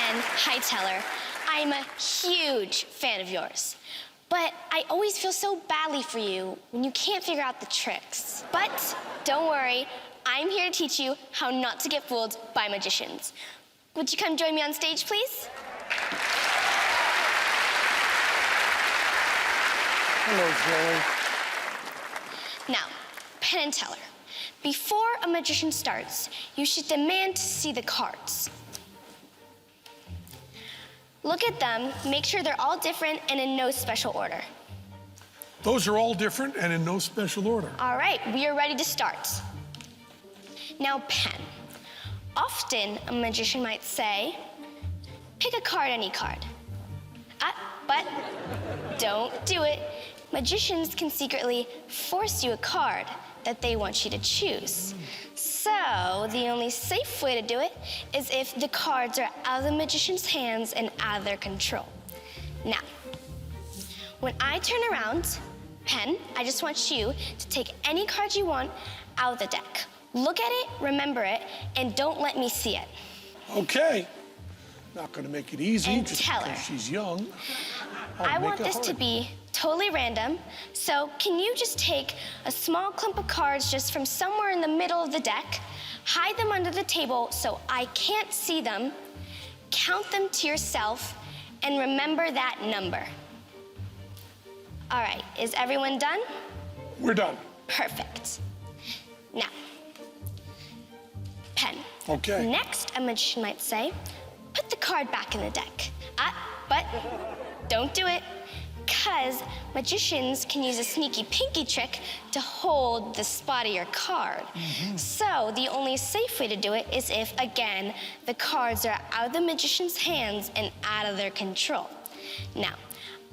Penn. Hi, Teller. I'm a huge fan of yours. But I always feel so badly for you when you can't figure out the tricks. But don't worry, I'm here to teach you how not to get fooled by magicians. Would you come join me on stage, please? Hello, Zoe. Now, Penn Teller. Before a magician starts, you should demand to see the cards. Look at them, make sure they're all different and in no special order. Those are all different and in no special order. All right, we are ready to start. Now, Penn. Often, a magician might say, pick a card, any card. But don't do it. Magicians can secretly force you a card that they want you to choose. So, the only safe way to do it is if the cards are out of the magician's hands and out of their control. Now, when I turn around, Penn, I just want you to take any card you want out of the deck. Look at it, remember it, and don't let me see it. Okay. Not gonna make it easy And just Teller. because she's young. I want this to be totally random, so can you just take a small clump of cards just from somewhere in the middle of the deck, hide them under the table so I can't see them, count them to yourself, and remember that number. All right, is everyone done? We're done. Perfect. Now, Penn. Okay. Next, a magician might say, put the card back in the deck. But don't do it, because magicians can use a sneaky pinky trick to hold the spot of your card. So the only safe way to do it is if, again, the cards are out of the magician's hands and out of their control. Now,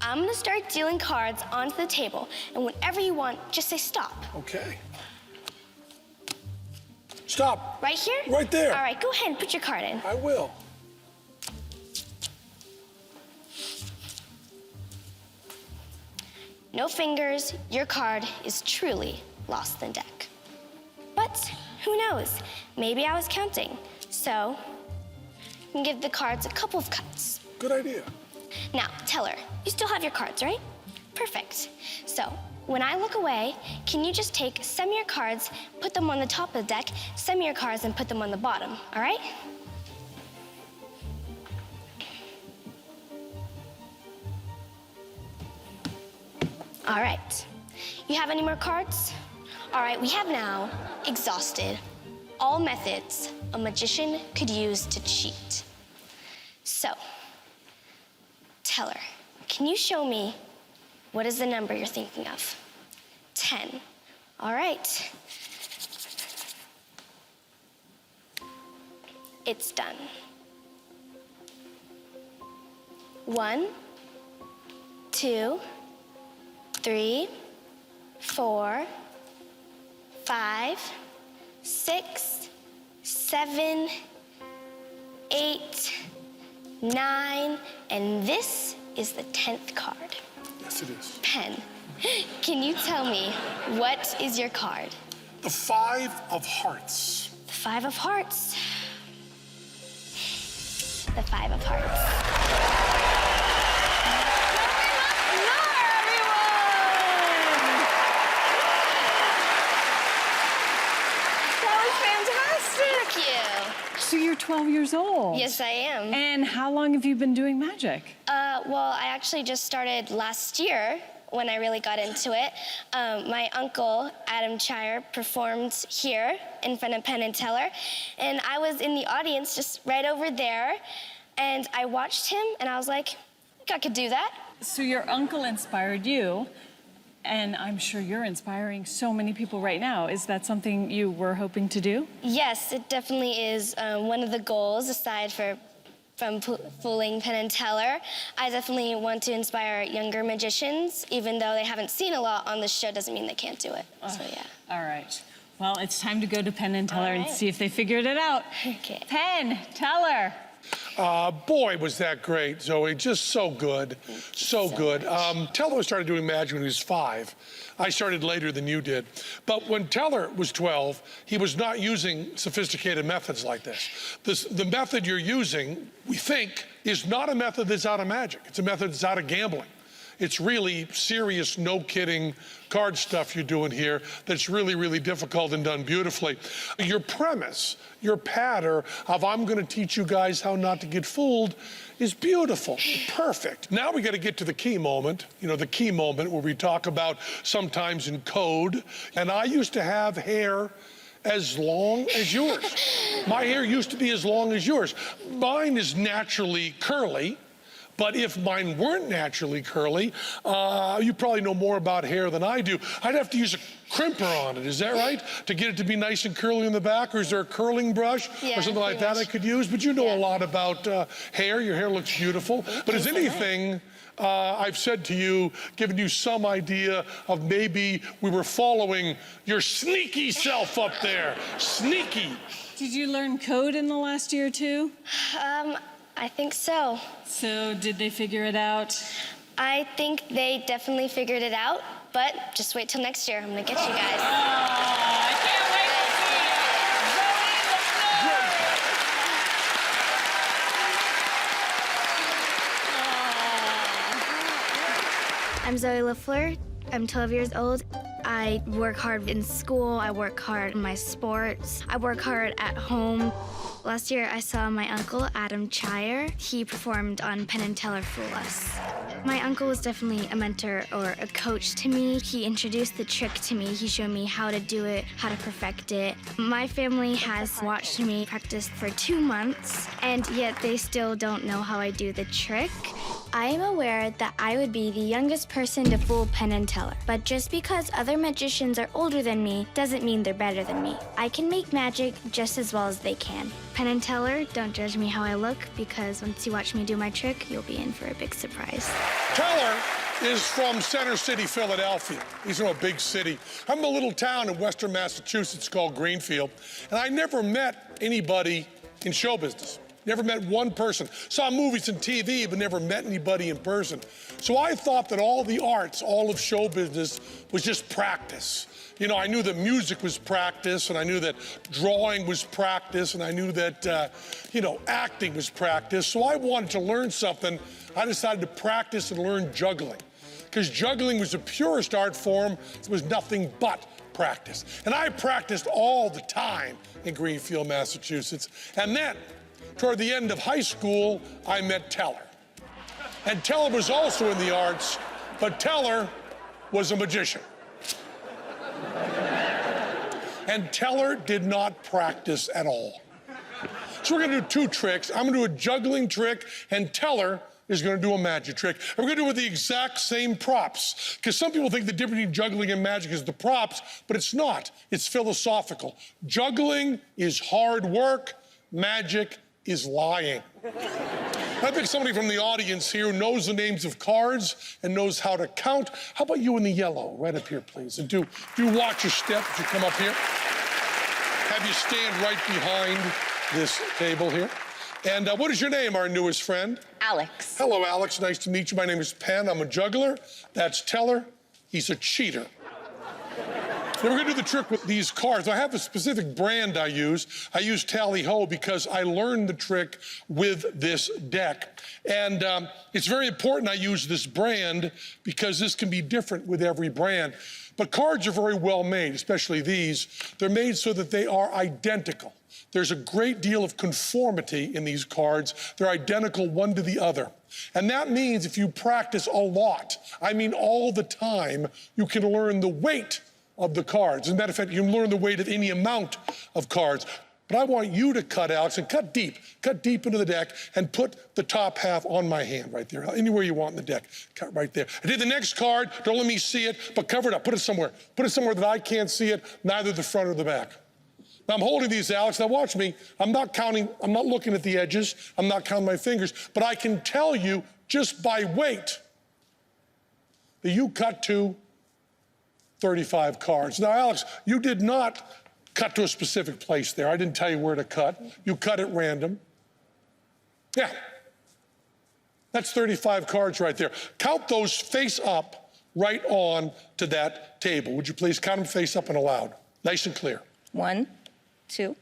I'm gonna start dealing cards onto the table, and whenever you want, just say stop. Okay. Stop. Right here? Right there. All right, go ahead and put your card in. I will. No fingers, your card is truly lost in the deck. But who knows? Maybe I was counting. So, you can give the cards a couple of cuts. Good idea. Now, Teller, you still have your cards, right? Perfect. So, when I look away, can you just take some of your cards, put them on the top of the deck, some of your cards, and put them on the bottom, all right? All right. You have any more cards? All right, we have now exhausted all methods a magician could use to cheat. So, Teller, can you show me what is the number you're thinking of? 10. All right. It's done. 1, 2, 3, 4, 5, 6, 7, 8, 9, and this is the 10th card. Yes, it is. Penn, can you tell me what is your card? The 5 of Hearts. The 5 of Hearts. The 5 of Hearts. So you're 12 years old? Yes, I am. And how long have you been doing magic? Well, I actually just started last year when I really got into it. My uncle, Adam Chire, performed here in front of Penn Teller, and I was in the audience just right over there, and I watched him, and I was like, I think I could do that. So your uncle inspired you, and I'm sure you're inspiring so many people right now. Is that something you were hoping to do? Yes, it definitely is one of the goals, aside from fooling Penn Teller. I definitely want to inspire younger magicians. Even though they haven't seen a lot on the show, doesn't mean they can't do it. So, yeah. All right. Well, it's time to go to Penn Teller and see if they figured it out. Okay. Penn Teller. Boy, was that great, Zoe. Just so good. So good. Teller started doing magic when he was 5. I started later than you did. But when Teller was 12, he was not using sophisticated methods like this. The method you're using, we think, is not a method that's out of magic. It's a method that's out of gambling. It's really serious, no kidding card stuff you're doing here that's really, really difficult and done beautifully. Your premise, your pattern of I'm going to teach you guys how not to get fooled is beautiful, perfect. Now we got to get to the key moment, the key moment where we talk about sometimes in code. And I used to have hair as long as yours. My hair used to be as long as yours. Mine is naturally curly. But if mine weren't naturally curly, you probably know more about hair than I do. I'd have to use a crimper on it, is that right? To get it to be nice and curly in the back, or is there a curling brush or something like that I could use? But you know a lot about hair. Your hair looks beautiful. But is anything I've said to you, given you some idea of maybe we were following your sneaky self up there? Sneaky. Did you learn code in the last year or two? I think so. So did they figure it out? I think they definitely figured it out, but just wait till next year. I'm gonna get you guys. I can't wait to see it. I'm Zoe Lafleur. I'm 12 years old. I work hard in school. I work hard in my sports. I work hard at home. Last year, I saw my uncle, Adam Chire. He performed on Penn Teller Fool Us. My uncle was definitely a mentor or a coach to me. He introduced the trick to me. He showed me how to do it, how to perfect it. My family has watched me practice for 2 months, and yet they still don't know how I do the trick. I am aware that I would be the youngest person to fool Penn Teller, but just because other magicians are older than me doesn't mean they're better than me. I can make magic just as well as they can. Penn Teller, don't judge me how I look, because once you watch me do my trick, you'll be in for a big surprise. Teller is from Center City, Philadelphia. He's from a big city. I'm in a little town in western Massachusetts called Greenfield, and I never met anybody in show business. Never met one person. Saw movies and TV, but never met anybody in person. So I thought that all the arts, all of show business, was just practice. I knew that music was practice, and I knew that drawing was practice, and I knew that, acting was practice. So I wanted to learn something. I decided to practice and learn juggling, because juggling was the purest art form. It was nothing but practice. And I practiced all the time in Greenfield, Massachusetts. And then, toward the end of high school, I met Teller. And Teller was also in the arts, but Teller was a magician. And Teller did not practice at all. So we're gonna do 2 tricks. I'm gonna do a juggling trick, and Teller is gonna do a magic trick. And we're gonna do it with the exact same props, because some people think the difference between juggling and magic is the props, but it's not. It's philosophical. Juggling is hard work, magic is lying. I think somebody from the audience here who knows the names of cards and knows how to count. How about you in the yellow? Right up here, please. And do watch your step as you come up here. Have you stand right behind this table here. And what is your name, our newest friend? Alex. Hello, Alex. Nice to meet you. My name is Penn. I'm a juggler. That's Teller. He's a cheater. Now we're gonna do the trick with these cards. I have a specific brand I use. I use Tally-Ho because I learned the trick with this deck. And it's very important I use this brand because this can be different with every brand. But cards are very well made, especially these. They're made so that they are identical. There's a great deal of conformity in these cards. They're identical one to the other. And that means if you practice a lot, I mean all the time, you can learn the weight of the cards. As a matter of fact, you can learn the weight of any amount of cards. But I want you to cut out and cut deep into the deck and put the top half on my hand right there, anywhere you want in the deck. Cut right there. I did the next card, don't let me see it, but cover it up, put it somewhere. Put it somewhere that I can't see it, neither the front or the back. Now I'm holding these, Alex, now watch me. I'm not counting, I'm not looking at the edges, I'm not counting my fingers, but I can tell you just by weight that you cut to 35 cards. Now, Alex, you did not cut to a specific place there. I didn't tell you where to cut. You cut at random. Yeah. That's 35 cards right there. Count those face up right on to that table. Would you please count them face up and aloud? Nice and clear. 1, 2,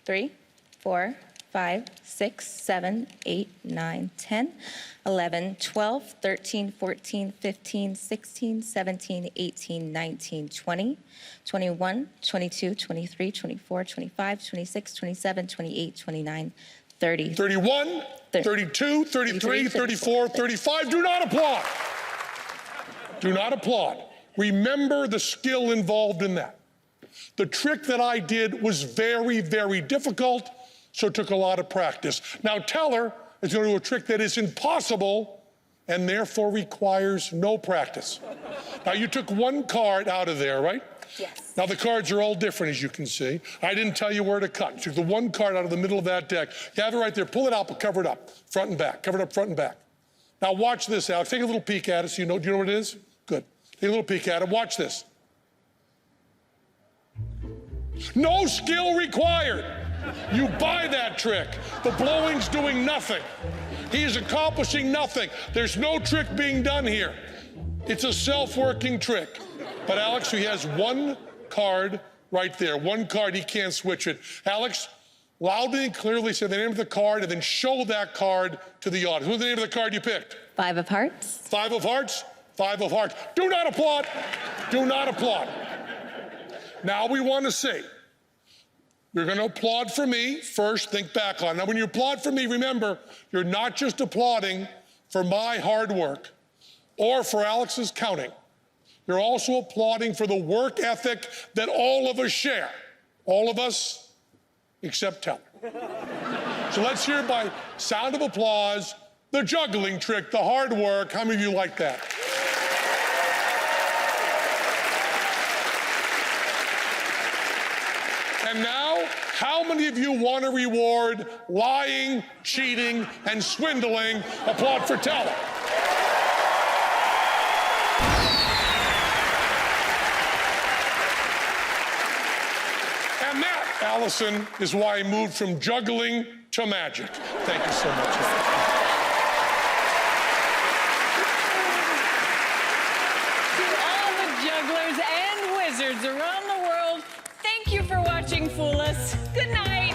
3, 4, 5, 6, 7, 8, 9, 10, 11, 12, 13, 14, 15, 16, 17, 18, 19, 20, 21, 22, 23, 24, 25, 26, 27, 28, 29, 30. 31, 32, 33, 34, 35. Do not applaud. Do not applaud. Remember the skill involved in that. The trick that I did was very, very difficult, so it took a lot of practice. Now, Teller is going to do a trick that is impossible and therefore requires no practice. Now, you took one card out of there, right? Yes. Now, the cards are all different, as you can see. I didn't tell you where to cut. You took the one card out of the middle of that deck. You have it right there. Pull it out, but cover it up, front and back. Cover it up, front and back. Now, watch this, Alex. Take a little peek at it so you know. Do you know what it is? Good. Take a little peek at it. Watch this. No skill required. You buy that trick. The blowing's doing nothing. He is accomplishing nothing. There's no trick being done here. It's a self-working trick. But Alex, he has one card right there. One card, he can't switch it. Alex, loudly and clearly say the name of the card and then show that card to the audience. What's the name of the card you picked? 5 of hearts. 5 of hearts? 5 of hearts. Do not applaud. Do not applaud. Now we want to see. You're going to applaud for me first, think back on it. Now, when you applaud for me, remember, you're not just applauding for my hard work or for Alex's counting. You're also applauding for the work ethic that all of us share. All of us, except Teller. So let's hear by sound of applause, the juggling trick, the hard work. How many of you like that? And now, how many of you want to reward lying, cheating, and swindling? Applaud for Teller. And that, Alyson, is why I moved from juggling to magic. Thank you so much. To all the jugglers and wizards around the world, thank you for watching Fool Us. Good night.